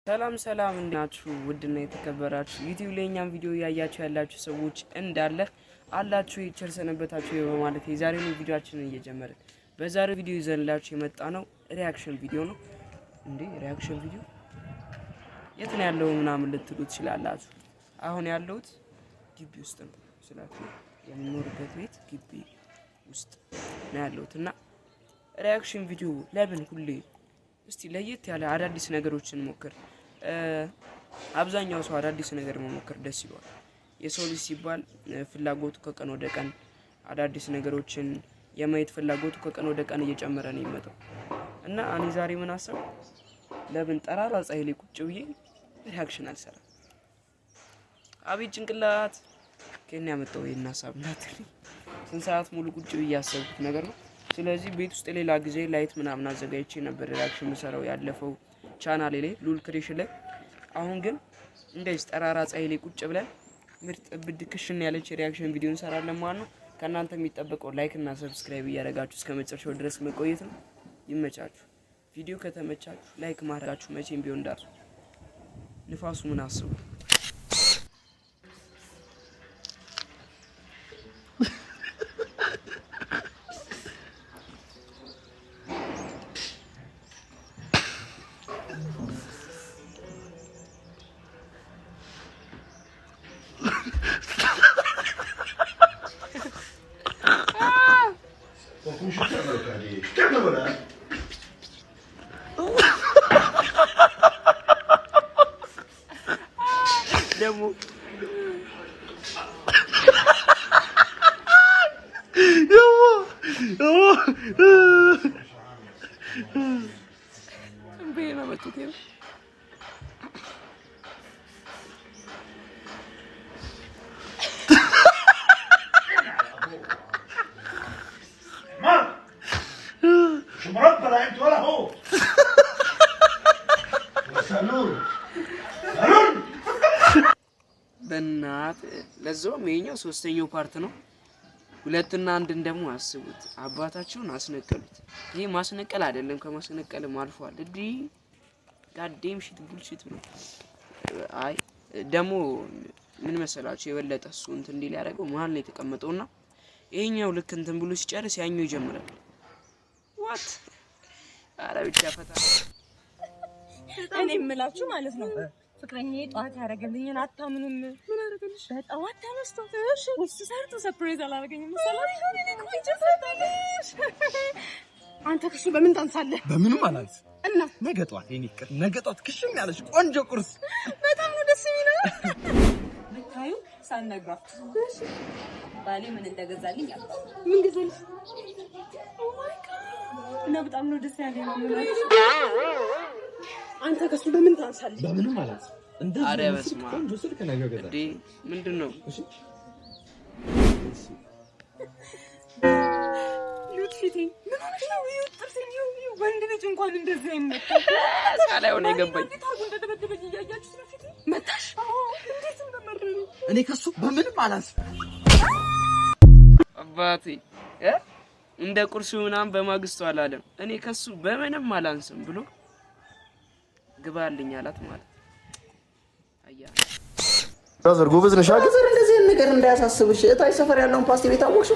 ሰላም እንዴናችሁ ውድና የተከበራችሁ ዩቲዩብ ለኛም ቪዲዮ ያያችሁ ያላችሁ ሰዎች እንዳለ አላችሁ ይቸርሰነበታችሁ በማለት የዛሬው ቪዲዮአችንን እየጀመርን በዛሬው ቪዲዮ ይዘንላችሁ የመጣ ነው ሪአክሽን ቪዲዮ ነው እንዴ ሪአክሽን ቪዲዮ የት ነው ያለው ምናምን ልትሉ ትችላላችሁ አሁን ያለውት ግቢ ውስጥ ነው ስላችሁ የምኖርበት ቤት ግቢ ውስጥ ነው ያለውትና ሪአክሽን ቪዲዮ ለምን ሁሌ እስቲ ለየት ያለ አዳዲስ ነገሮችን ሞክር አብዛኛው ሰው አዳዲስ ነገር መሞከር ደስ ይለዋል የሰው ልጅ ሲባል ፍላጎቱ ከቀን ወደ ቀን አዳዲስ ነገሮችን የማየት ፍላጎቱ ከቀን ወደ ቀን እየጨመረ ነው የሚመጣው እና እኔ ዛሬ ምን አሰብ ለምን ጠራራ ፀሐይ ላይ ቁጭ ብዬ ሪአክሽን አልሰራም አቤት ጭንቅላት ከእኔ ያመጣው ይሄን ሐሳብ እንዳትልኝ ስንት ሰዓት ሙሉ ቁጭ ብዬ ያሰብኩት ነገር ነው ስለዚህ ቤት ውስጥ ሌላ ጊዜ ላይት ምናምን አዘጋጅቼ ነበር ሪአክሽን መሰራው ያለፈው ቻናሌ ላይ ሉል ክሬሽን ላይ አሁን ግን እንደዚህ ጠራራ ፀሐይ ላይ ቁጭ ብለን ምርጥ ብድክሽን ያለች ሪአክሽን ቪዲዮ እንሰራለን ማለት ነው ከናንተ የሚጠበቀው ላይክ እና ሰብስክራይብ እያደረጋችሁ እስከ መጨረሻው ድረስ መቆየት ነው ይመቻችሁ ቪዲዮ ከተመቻችሁ ላይክ ማድረጋችሁ መቼም ቢሆን እንዳትረሱ ንፋሱ ምን አስቡ demo bene ma tu che شمرات بلا انت ولا هو سالون سالون በእናት ለዛው መኛው ሶስተኛው ፓርት ነው ሁለትና አንድን ደግሞ አስቡት አባታቸውን አስነቀሉት ይሄ ማስነቀል አይደለም ከማስነቀልም አልፏል እዲ ጋዴም ሺት ቡልሺት ነው አይ ደግሞ ምን መሰላችሁ የበለጠ እሱ እንትን እንዲል ያደርገው መሃል ላይ ተቀመጠውና ይሄኛው ልክ እንትን ብሎ ሲጨርስ ያኛው ይጀምራል ዋት አረብቻ ፈታ እኔ የምላችሁ ማለት ነው ፍቅረኛዬ ጧት ያደረገልኝን አታምኑም ምን አደረገልሽ በጧት ተነስቶ እሺ እሱ ሰርቶ ሰርፕራይዝ አላደረገኝም ሰላም አንተ ከሱ በምን ታንሳለህ በምንም አላንስ እና ነገ ጧት የኔ ፍቅር ነገ ጧት ክሽም ያለሽ ቆንጆ ቁርስ በጣም ነው ደስ የሚለው ብታዩ ሳልነግራችሁ እሺ ባሌ ምን እንደገዛልኝ አጣው ምን ገዛልሽ ኦ ማይ ጋድ እና በጣም ነው ደስ ያለኝ አንተ ከሱ በምን ታንሳለህ በምንም አላንስ አረ በስማ ቆንጆ ስልክ ነገ ገዛ እንዴ ምንድነው እሺ ዩት ፊቲንግ ምን ሆነሽ ነው ዩት ጥርሴን ዩ ወንድ ልጅ እንኳን እንደዚህ አይመጣ ሳላው ነው የገባኝ ታርጉ እንደተበደበኝ እያያችሁ ስለፊት መጣሽ እንዴት እንደመረሩ እኔ ከሱ በምንም አላንስ አባቴ እንደ ቁርሱ ምናምን በማግስቱ አላለም እኔ ከሱ በምንም አላንስም ብሎ ግባልኝ አላት ማለት አያ ብራዘር ጎበዝ ነሽ አገዘር እንደዚህ ነገር እንዳያሳስብሽ እታይ ሰፈር ያለውን ፓስቲ ቤት አወቅሽ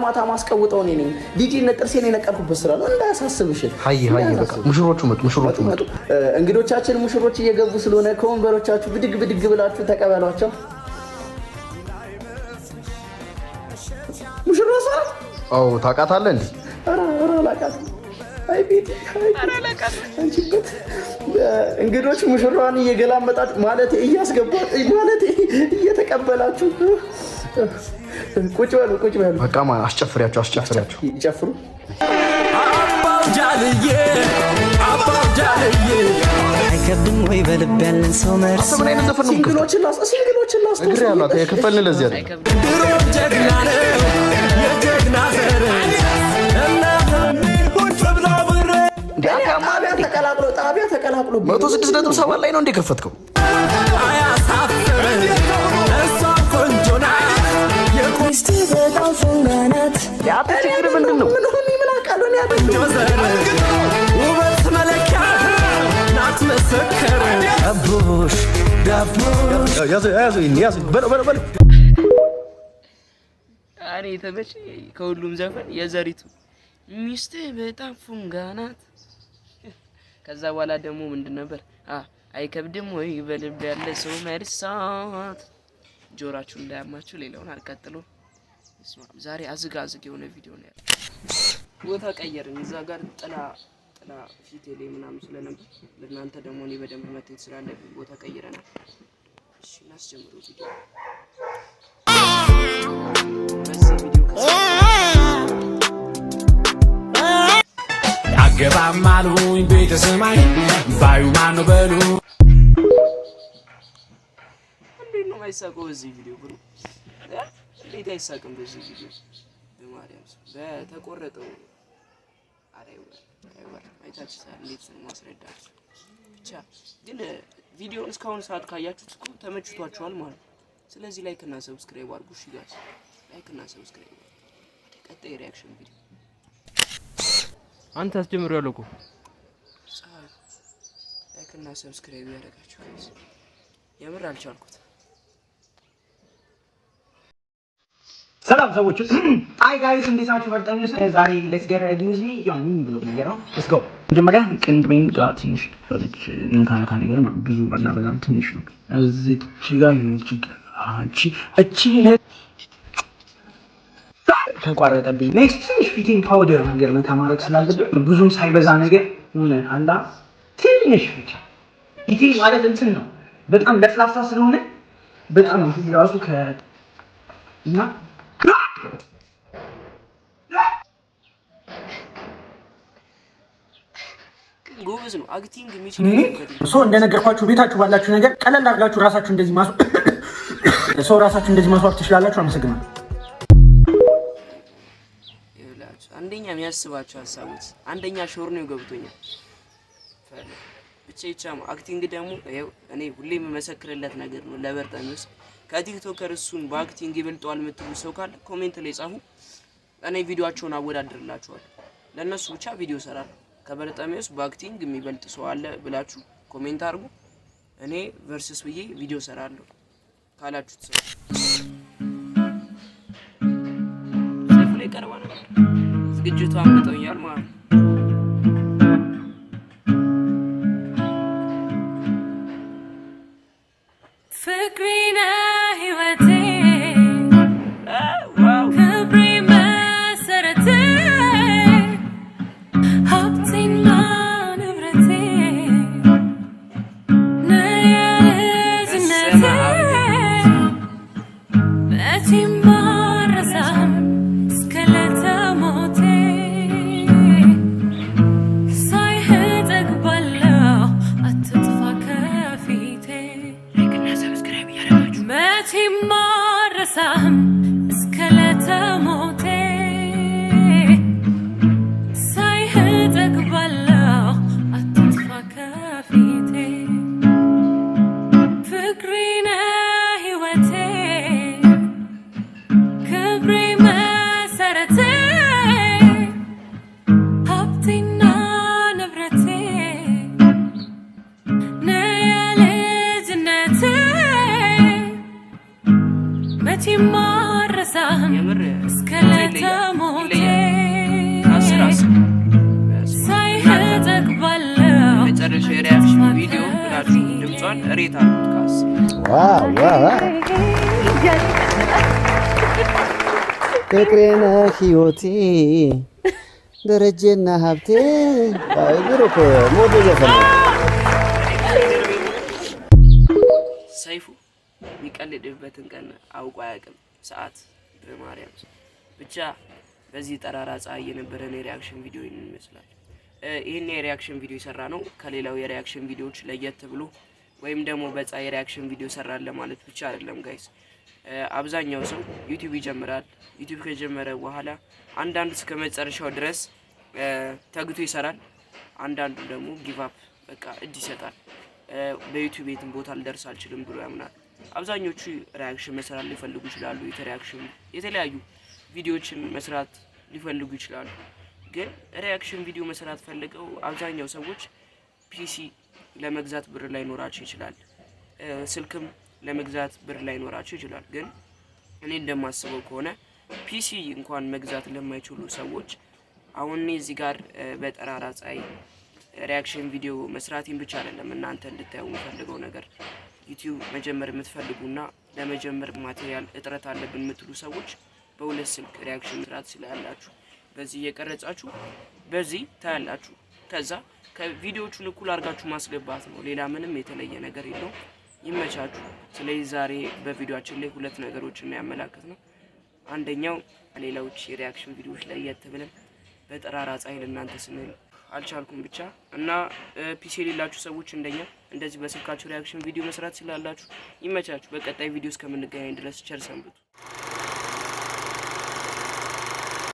ማታ ማስቀውጠው ነኝ ዲጂ ነጥርሴን የነቀርኩበት ስራ ነው እንዳያሳስብሽ ሃይ በቃ ሙሽሮቹ መጡ እንግዶቻችን ሙሽሮች እየገቡ ስለሆነ ከወንበሮቻችሁ ብድግ ብላችሁ ተቀበሏቸው ሙሽሮች አው ታቃታለህ እንዴ ኧረ ላቃት አይ ቤት አንቺበት እንግዶች ሙሽራዋን እየገላመጣችሁ ማለት እያስገባት ማለት እየተቀበላችሁ ቁጭ በሉ በቃ ማን አስጨፍሪያቸው ይጨፍሩ አባው ጃልዬ አይከብድም ወይ በልብ ያለን ሰው መርስ ሲንግሎችን ላስ እግር ያሏት የከፈልን ለዚህ አይደል ድሮ ጀግና ነው የጀግና ዘር ጣቢያ ተቀላቅሎ 106.7 ላይ ነው እንደከፈትከው አያሳፍረኝ እሷ ቆንጆና የኮስቲ በጣም ፈንጋናት ያተ ችግር ምንድነው ምን አቃለው ነው ያበለው ውበት መለኪያ ናት መሰከረ ዳቦሽ ያዙ በል እኔ ተመች ከሁሉም ዘፈን የዘሪቱ ሚስት በጣም ፉንጋ ናት። ከዛ በኋላ ደግሞ ምንድን ነበር? አይከብድም ወይ በልብ ያለ ሰው መርሳት። ጆራችሁ እንዳያማችሁ ሌላውን አልቀጥሉም። ዛሬ አዝጋ የሆነ ቪዲዮ ነው ያለው። ቦታ ቀየርን። እዛ ጋር ጥላ ፊቴ ላይ ምናምን ስለነበር ለእናንተ ደግሞ እኔ በደንብ መታየት ስላለብኝ ቦታ ቀይረናል። እሺ እናስጀምረው ቪዲዮ። በዚህ ቪዲዮ አገባም አሉኝ ቤተሰማይ ባዩ ማን ነው በሉ። እንዴት ነው የማይሳቀው በዚህ ቪዲዮ ብሎ? እንዴት አይሳቅም በዚህ ቪዲዮ? በማርያም በተቆረጠው አይታችሁታል። እንዴት ነው ማስረዳችሁ? ብቻ ግን ቪዲዮውን እስካሁን ሰዓት ካያችሁት እኮ ተመችቷችኋል ማለት ነው። ስለዚህ ላይክ እና ሰብስክራይብ አድርጉ። እሺ ጋይስ ላይክ እና ሰብስክራይብ። ቀጣይ ሪአክሽን ቪዲዮ አንተ አስጀምረው ያለው እኮ ላይክ እና ሰብስክራይብ ያደርጋችሁ ጋይስ። የምር አልቻልኩት። ሰላም ሰዎች፣ አይ ጋይስ እንዴት ናችሁ? ፈርጠንስ ዛሬ ሌትስ ጌት ሬዲ ዊዝ ሚ ያን ብሎ ነገር ነው። ሌትስ ጎ። መጀመሪያ ቅንድሜን ጋር ትንሽ ነካ ነገር ነው፣ ብዙ እና በጣም ትንሽ ነው። እዚች ጋር እቺ ተቋረጠብኝ። ኔክስት ትንሽ ፊቴን ፓውደር ነገር ነው ማድረግ ስላለብኝ ብዙም ሳይበዛ ነገር ሆነ አንዳ ትንሽ ፊቴ ማለት እንትን ነው በጣም ለስላሳ ስለሆነ በጣም ራሱ እና ጎበዝ ነው አክቲንግ የሚችል ሰው እንደነገርኳችሁ ቤታችሁ ባላችሁ ነገር ቀለል አድርጋችሁ ራሳችሁ እንደዚህ ማስዋብ ትችላላችሁ። አመሰግናለሁ። አንደኛ የሚያስባቸው ሀሳቦች አንደኛ ሾር ነው ገብቶኛል። ብቻ አክቲንግ ደግሞ እኔ ሁሌ የምመሰክርለት ነገር ነው ለበርጠሚስ ከቲክቶከር እሱን በአክቲንግ ይበልጠዋል የምትሉ ሰው ካለ ኮሜንት ላይ ጻፉ። እኔ ቪዲዮአቸውን አወዳድርላችኋለሁ። ለነሱ ብቻ ቪዲዮ ሰራለሁ። ከበርጠሚስ በአክቲንግ የሚበልጥ ሰው አለ ብላችሁ ኮሜንት አድርጉ። እኔ ቨርሰስ ብዬ ቪዲዮ ሰራለሁ ካላችሁት ሰው ሰይፉ ላይ ቀርባ ነበር። ዝግጅቱ አምጥቶኛል ማለት ነው። ፍቅሬና ህይወቴ ክብሬ መሰረቴ ሀብቴና ንብረቴ ነየልጅነቴ መቼም አልረሳም እስከ ዕለተ ሞቴ ሳይህ እጠግባለሁ አትጥፋ ከፊቴ መቼም አልረሳም እስከ ዕለተ ሞቴ ሳይህ እጠግባለሁ አትጥፋ ከፊቴ ፍቅሬ ነህ ህይወቴ ክብሬ መሰረቴ ሀብቴና ንብረቴ ነህ የልጅነቴ መቼም አልረሳም እስከ ዕለተ ሞቴ ሳይህ እጠግባለሁ መጨረሻ የሪአክሽን ቪዲዮ ብላችሁ ድምጿን ሬት አድርጉት። ካስ ፍቅሬ ነህ ህይወቴ ደረጀና ሀብቴ ግሩፕ ሞዶ ዘፈን ሰይፉ የሚቀልድበትን ቀን አውቆ አያውቅም። ሰዓት በማርያም ብቻ በዚህ ጠራራ ፀሐይ የነበረን የሪአክሽን ቪዲዮ ይመስላል። ይህን የሪአክሽን ቪዲዮ የሰራ ነው ከሌላው የሪአክሽን ቪዲዮዎች ለየት ብሎ ወይም ደግሞ በፀሐይ የሪአክሽን ቪዲዮ ሰራለ ማለት ብቻ አይደለም ጋይስ። አብዛኛው ሰው ዩቲዩብ ይጀምራል። ዩቲዩብ ከጀመረ በኋላ አንዳንዱ እስከ መጨረሻው ድረስ ተግቶ ይሰራል። አንዳንዱ ደግሞ ጊቭ አፕ በቃ እጅ ይሰጣል። በዩቲዩብ የትም ቦታ ልደርስ አልችልም ብሎ ያምናል። አብዛኞቹ ሪአክሽን መስራት ሊፈልጉ ይችላሉ። የተለያዩ ቪዲዮዎችን መስራት ሊፈልጉ ይችላሉ። ግን ሪአክሽን ቪዲዮ መስራት ፈልገው አብዛኛው ሰዎች ፒሲ ለመግዛት ብር ላይኖራችሁ ይችላል። ስልክም ለመግዛት ብር ላይኖራችሁ ይችላል። ግን እኔ እንደማስበው ከሆነ ፒሲ እንኳን መግዛት ለማይችሉ ሰዎች አሁን እዚህ ጋር በጠራራ ፀሐይ ሪያክሽን ቪዲዮ መስራቴን ብቻ አይደለም እናንተ እንድታዩ የምፈልገው ነገር ዩቲዩብ መጀመር የምትፈልጉና ለመጀመር ማቴሪያል እጥረት አለብን የምትሉ ሰዎች በሁለት ስልክ ሪያክሽን መስራት ስላላችሁ በዚህ እየቀረጻችሁ በዚህ ታያላችሁ። ከዛ ከቪዲዮቹን እኩል አድርጋችሁ ማስገባት ነው። ሌላ ምንም የተለየ ነገር የለውም። ይመቻችሁ። ስለዚህ ዛሬ በቪዲዮአችን ላይ ሁለት ነገሮችን ያመላክት ነው። አንደኛው ሌላዎች የሪያክሽን ቪዲዮዎች ላይ እየተብለን በጠራራ ፀሐይ ለእናንተ ስንል አልቻልኩም ብቻ እና ፒሲ የሌላችሁ ሰዎች እንደኛ እንደዚህ በስልካችሁ ሪያክሽን ቪዲዮ መስራት ስላላችሁ ይመቻችሁ። በቀጣይ ቪዲዮ እስከምንገናኝ ድረስ ቸር ሰንብቱ።